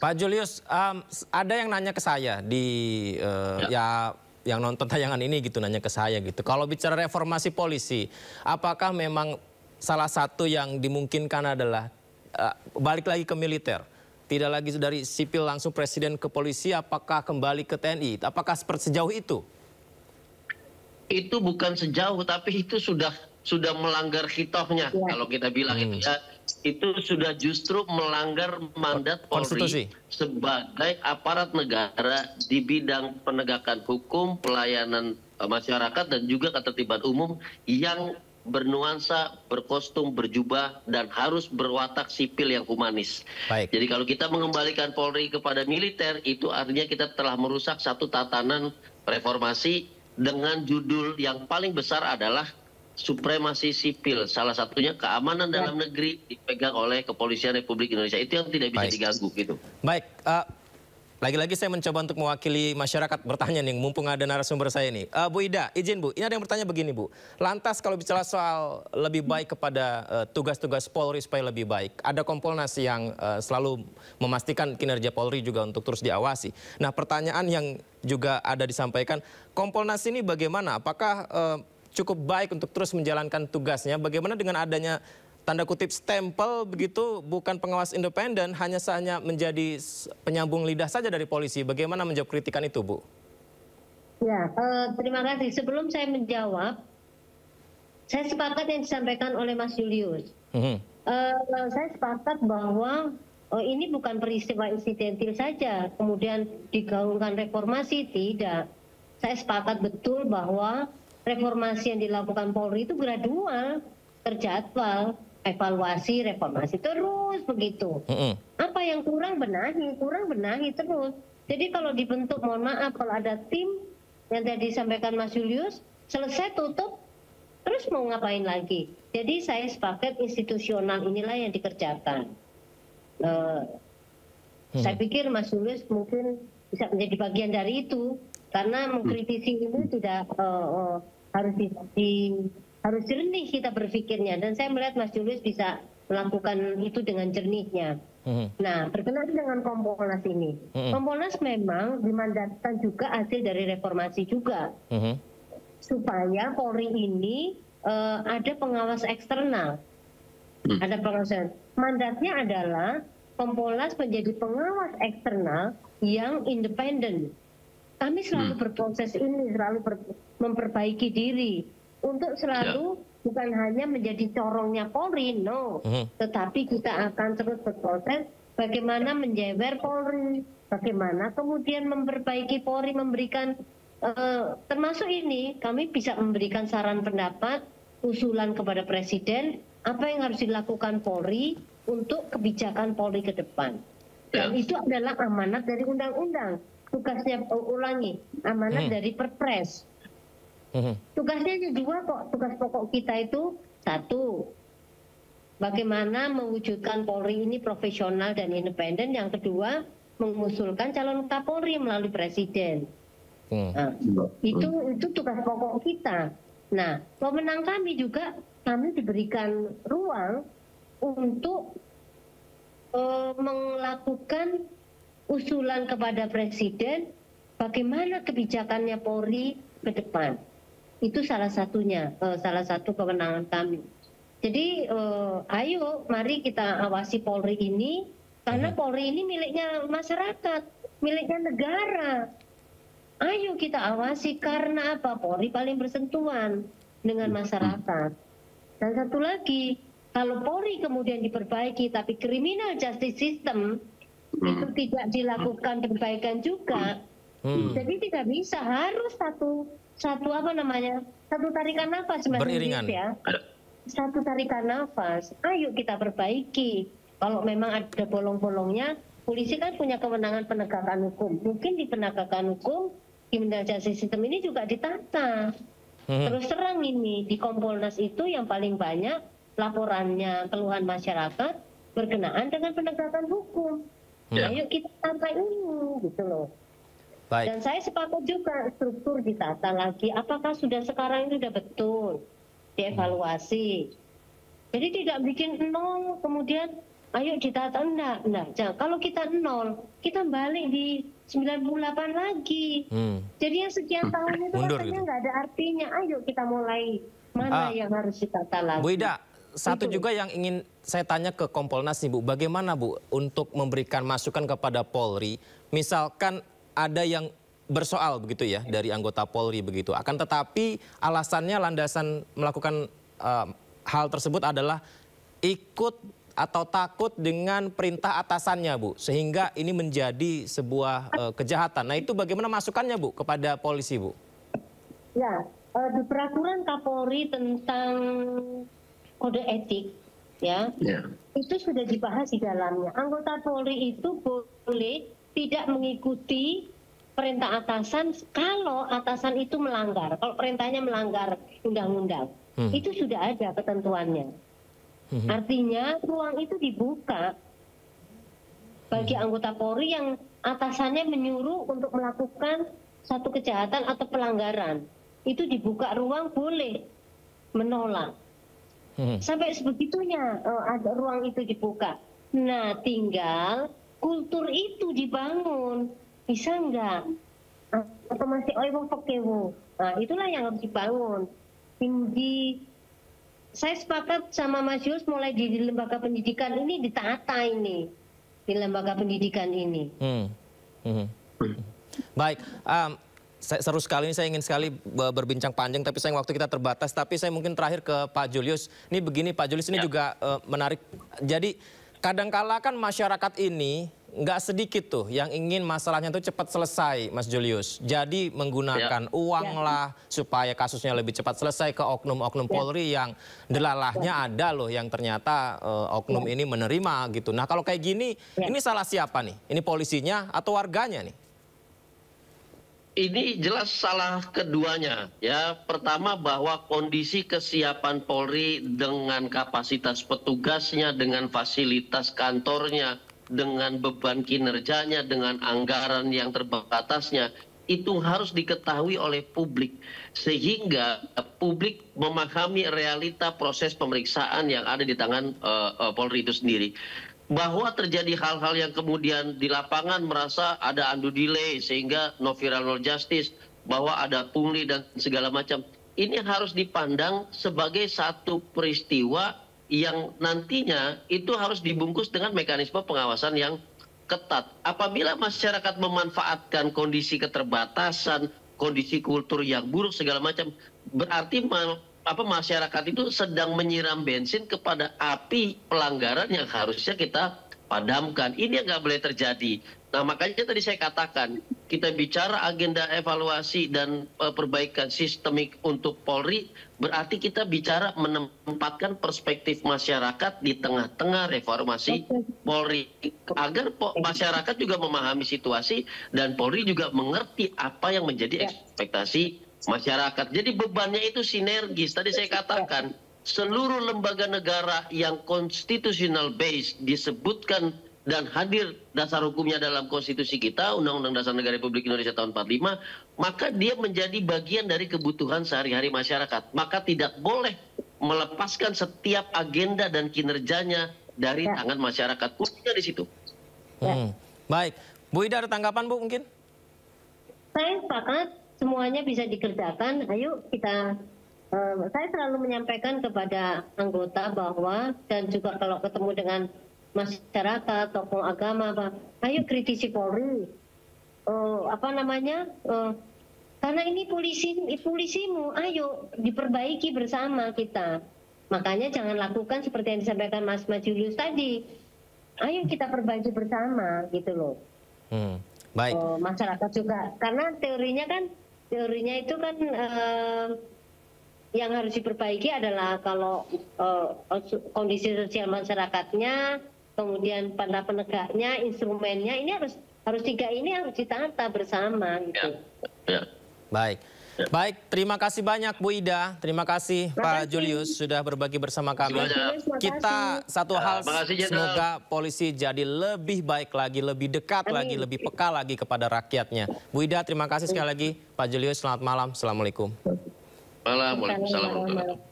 Pak Julius, ada yang nanya ke saya di ya yang nonton tayangan ini gitu, nanya ke saya gitu. Kalau bicara reformasi polisi, apakah memang salah satu yang dimungkinkan adalah balik lagi ke militer? Tidak lagi dari sipil langsung presiden ke polisi, apakah kembali ke TNI? Apakah sejauh itu? Itu bukan sejauh, tapi itu sudah melanggar khitofnya kalau kita bilang itu ya. Itu sudah justru melanggar mandat Polri sebagai aparat negara di bidang penegakan hukum, pelayanan masyarakat dan juga ketertiban umum yang bernuansa, berkostum, berjubah, dan harus berwatak sipil yang humanis. Jadi kalau kita mengembalikan Polri kepada militer, itu artinya kita telah merusak satu tatanan reformasi dengan judul yang paling besar adalah supremasi sipil. Salah satunya keamanan dalam negeri dipegang oleh Kepolisian Republik Indonesia. Itu yang tidak bisa diganggu gitu. Baik, lagi-lagi saya mencoba untuk mewakili masyarakat bertanya nih, mumpung ada narasumber saya ini. Bu Ida, izin Bu, ini ada yang bertanya begini Bu. Lantas kalau bicara soal lebih baik kepada tugas-tugas Polri supaya lebih baik, ada Kompolnas yang selalu memastikan kinerja Polri juga untuk terus diawasi. Nah pertanyaan yang juga ada disampaikan, Kompolnas ini bagaimana? Apakah cukup baik untuk terus menjalankan tugasnya? Bagaimana dengan adanya tanda kutip stempel begitu, bukan pengawas independen, hanya menjadi penyambung lidah saja dari polisi? Bagaimana menjawab kritikan itu, Bu? Ya, terima kasih. Sebelum saya menjawab, saya sepakat yang disampaikan oleh Mas Julius. Saya sepakat bahwa ini bukan peristiwa insidentil saja, kemudian digaungkan reformasi, tidak. Saya sepakat betul bahwa reformasi yang dilakukan Polri itu gradual, terjadwal, evaluasi, reformasi terus begitu. Apa yang kurang benahi terus. Jadi kalau dibentuk, mohon maaf, kalau ada tim yang tadi disampaikan Mas Julius, selesai tutup, terus mau ngapain lagi? Jadi saya sepakat institusional inilah yang dikerjakan. Saya pikir Mas Julius mungkin bisa menjadi bagian dari itu, karena mengkritisi ini tidak harus jernih kita berpikirnya, dan saya melihat Mas Julius bisa melakukan itu dengan jernihnya. Nah, berkenaan dengan Kompolnas ini, Kompolnas memang dimandatkan juga hasil dari reformasi juga, supaya Polri ini ada pengawas eksternal, ada pengawas. Mandatnya adalah Kompolnas menjadi pengawas eksternal yang independen. Kami selalu berproses ini, selalu memperbaiki diri untuk selalu bukan hanya menjadi corongnya Polri, no, tetapi kita akan terus berproses bagaimana menjewer Polri, bagaimana kemudian memperbaiki Polri, memberikan termasuk ini kami bisa memberikan saran pendapat, usulan kepada Presiden apa yang harus dilakukan Polri untuk kebijakan Polri ke depan. Dan itu adalah amanat dari undang-undang. Tugasnya amanat dari Perpres. Tugasnya ada dua kok. Tugas pokok kita itu satu, bagaimana mewujudkan Polri ini profesional dan independen. Yang kedua, mengusulkan calon Kapolri melalui Presiden. Nah, itu tugas pokok kita. Nah, pemenang kami juga, kami diberikan ruang untuk melakukan usulan kepada Presiden bagaimana kebijakannya Polri ke depan. Itu salah satunya, salah satu kewenangan kami. Jadi ayo mari kita awasi Polri ini, karena Polri ini miliknya masyarakat, miliknya negara. Ayo kita awasi, karena apa? Polri paling bersentuhan dengan masyarakat. Dan satu lagi, kalau Polri kemudian diperbaiki tapi criminal justice system itu tidak dilakukan perbaikan juga, jadi tidak bisa, harus satu tarikan nafas, beriringan ya, satu tarikan nafas. Ayo kita perbaiki. Kalau memang ada bolong-bolongnya, polisi kan punya kewenangan penegakan hukum. Mungkin di penegakan hukum, criminal justice system ini juga ditata. Terus terang ini di Kompolnas itu yang paling banyak laporannya, keluhan masyarakat berkenaan dengan penegakan hukum. Ayo kita tata ini, gitu loh. Dan saya sepakat juga struktur ditata lagi. Apakah sudah sekarang ini sudah betul dievaluasi? Jadi tidak bikin nol, kemudian ayo ditata. Enggak. Kalau kita 0, kita balik di 98 lagi. Jadi yang sekian tahun itu Mundur rasanya gitu. nggak ada artinya. Ayo kita mulai mana yang harus ditata lagi. Bu Ida, satu juga yang ingin saya tanya ke Kompolnas nih Bu, bagaimana Bu untuk memberikan masukan kepada Polri, misalkan ada yang bersoal begitu ya dari anggota Polri begitu, akan tetapi alasannya landasan melakukan hal tersebut adalah ikut atau takut dengan perintah atasannya Bu, sehingga ini menjadi sebuah kejahatan. Nah itu bagaimana masukannya Bu kepada polisi Bu? Ya, di peraturan Kapolri tentang kode etik, ya, itu sudah dibahas di dalamnya. Anggota Polri itu boleh tidak mengikuti perintah atasan kalau atasan itu melanggar. Kalau perintahnya melanggar undang-undang, itu sudah ada ketentuannya. Artinya ruang itu dibuka bagi anggota Polri yang atasannya menyuruh untuk melakukan satu kejahatan atau pelanggaran. Itu dibuka ruang boleh menolak. Sampai sebegitunya ada ruang itu dibuka. Nah tinggal kultur itu dibangun. Bisa enggak? Atau masih oiwo. Nah itulah yang harus dibangun. Saya sepakat sama Mas Yus mulai di lembaga pendidikan ini ditata ini. Di lembaga pendidikan ini. Baik, seru sekali, saya ingin sekali berbincang panjang, tapi sayang waktu kita terbatas. Tapi saya mungkin terakhir ke Pak Julius. Ini begini Pak Julius, ini juga menarik. Jadi kadangkala kan masyarakat ini nggak sedikit tuh yang ingin masalahnya itu cepat selesai, Mas Julius. Jadi menggunakan uang lah supaya kasusnya lebih cepat selesai ke oknum-oknum Polri yang delalahnya ada loh yang ternyata oknum ini menerima gitu. Nah kalau kayak gini, ini salah siapa nih? Ini polisinya atau warganya nih? Ini jelas salah keduanya ya. Pertama bahwa kondisi kesiapan Polri dengan kapasitas petugasnya, dengan fasilitas kantornya, dengan beban kinerjanya, dengan anggaran yang terbatasnya, itu harus diketahui oleh publik. Sehingga publik memahami realita proses pemeriksaan yang ada di tangan Polri itu sendiri. Bahwa terjadi hal-hal yang kemudian di lapangan merasa ada undue delay sehingga no viral no justice, bahwa ada pungli dan segala macam. Ini harus dipandang sebagai satu peristiwa yang nantinya itu harus dibungkus dengan mekanisme pengawasan yang ketat. Apabila masyarakat memanfaatkan kondisi keterbatasan, kondisi kultur yang buruk segala macam, berarti masyarakat itu sedang menyiram bensin kepada api pelanggaran yang harusnya kita padamkan. Ini yang nggak boleh terjadi. Nah makanya tadi saya katakan, kita bicara agenda evaluasi dan perbaikan sistemik untuk Polri, berarti kita bicara menempatkan perspektif masyarakat di tengah-tengah reformasi Polri. Agar masyarakat juga memahami situasi dan Polri juga mengerti apa yang menjadi ekspektasi masyarakat. Jadi bebannya itu sinergis. Tadi saya katakan seluruh lembaga negara yang constitutional based disebutkan dan hadir dasar hukumnya dalam konstitusi kita, Undang-Undang Dasar Negara Republik Indonesia tahun 45, maka dia menjadi bagian dari kebutuhan sehari-hari masyarakat. Maka tidak boleh melepaskan setiap agenda dan kinerjanya dari tangan masyarakat. Kuncinya di situ. Baik, Bu Ida ada tanggapan Bu mungkin? Saya sepakat semuanya bisa dikerjakan. Ayo kita, saya selalu menyampaikan kepada anggota bahwa, dan juga kalau ketemu dengan masyarakat, tokoh agama, ayo kritisi Polri. Karena ini polisimu, ayo diperbaiki bersama kita. Makanya jangan lakukan seperti yang disampaikan Mas Julius tadi. Ayo kita perbaiki bersama, gitu loh. Baik. Masyarakat juga, karena teorinya itu kan yang harus diperbaiki adalah kalau kondisi sosial masyarakatnya, kemudian para penegaknya, instrumennya, ini harus tiga ini harus ditata bersama gitu. Baik. Baik, terima kasih banyak Bu Ida, terima kasih Pak Julius sudah berbagi bersama kami. Kita satu hal, semoga polisi jadi lebih baik lagi, lebih dekat lagi, lebih peka lagi kepada rakyatnya. Bu Ida, terima kasih sekali lagi. Pak Julius, selamat malam. Assalamualaikum. Waalaikumsalam.